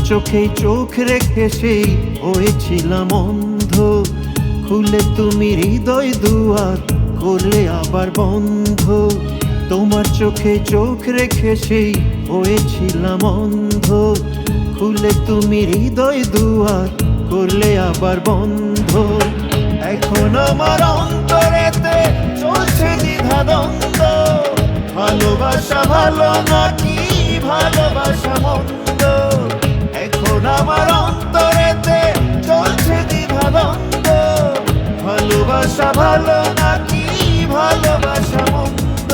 চোখেই চোখ রেখে সেই হয়েছিলাম অন্ধ। খুলে তুমি হৃদয় দুয়ার করলে আবার বন্ধ। তোমার চোখে চোখ রেখে সেই হয়েছিলাম অন্ধ। খুলে তুমি হৃদয় দুয়ার করলে আবার বন্ধ। এখন আমার অন্তরেতে চলছে দ্বিধা দ্বন্দ্ব। ভালোবাসা ভালো নাকি ভালোবাসা মন্দ? এখন আমার অন্তরেতে চলছে দ্বিধা দ্বন্দ্ব। ভালোবাসা ভালো নাকি ভালোবাসা মন্দ?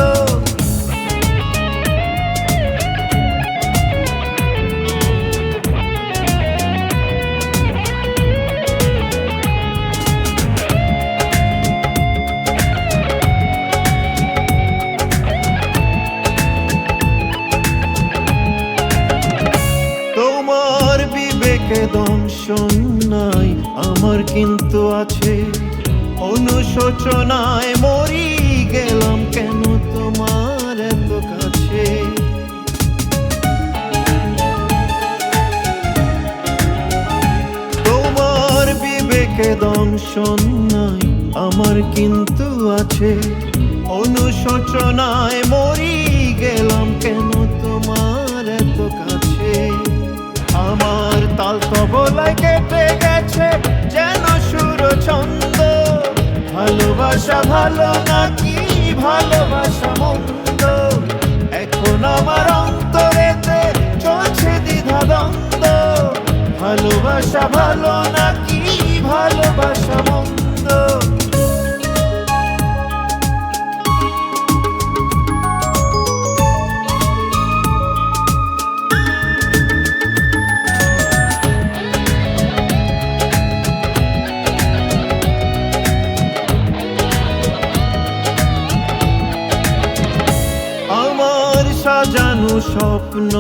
তোমার বিবেকে দংশন নাই, আমার কিন্তু আছে। অনুশোচনায় মরি গেলাম কেন তোমার এত কাছে। তোমার বিবেকে দংশন নাই, আমার কিন্তু আছে। অনুশোচনায় মরি গেলাম কেন তোমার এত কাছে। আমার তাল তবলায় কেটে গেছে যেন সুর ছন্দ। ভালোবাসা ভালো নাকি ভালোবাসা মন্দ? এখন আমার অন্তরেতে চলছে দ্বিধা দ্বন্দ্ব। ভালোবাসা ভালো নাকি ভালোবাসা মন্দ? সাজানো স্বপ্ন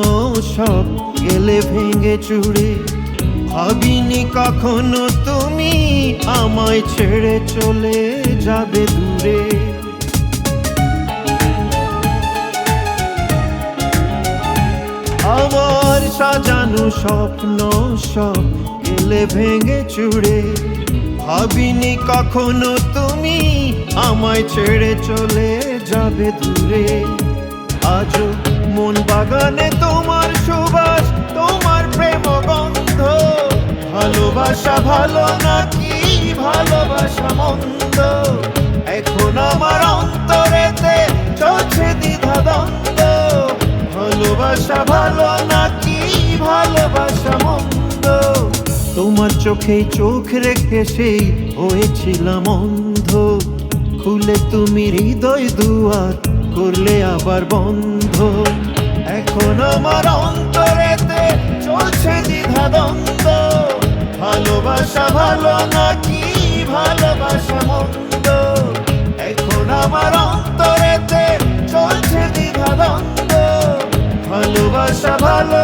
সব গেলে ভেঙে চুড়ে। ভাবিনি কখনো তুমি আমায় ছেড়ে চলে যাবে দূরে। আমার সাজানো স্বপ্ন সব গেলে ভেঙে চুড়ে। ভাবিনি কখনো তুমি আমায় ছেড়ে চলে যাবে দূরে। আজও মন বাগানে তোমার সুবাস, তোমার প্রেম গন্ধ। ভালোবাসা ভালো নাকি ভালোবাসা মন্দ? এখন আমার অন্তরেতে চলছে দ্বিধা দ্বন্দ্ব। ভালোবাসা ভালো নাকি ভালোবাসা মন্দ? তোমার চোখেই চোখ রেখে সেই হয়েছিলাম অন্ধ। খুলে তুমি হৃদয় দুয়ার করলে আবার বন্ধ। এখন আমার অন্তরেতে চলছে দ্বিধা দ্বন্দ্ব। ভালোবাসা ভালো নাকি ভালোবাসা মন্দ? এখন আমার অন্তরেতে চলছে দ্বিধা দ্বন্দ্ব। ভালোবাসা ভালো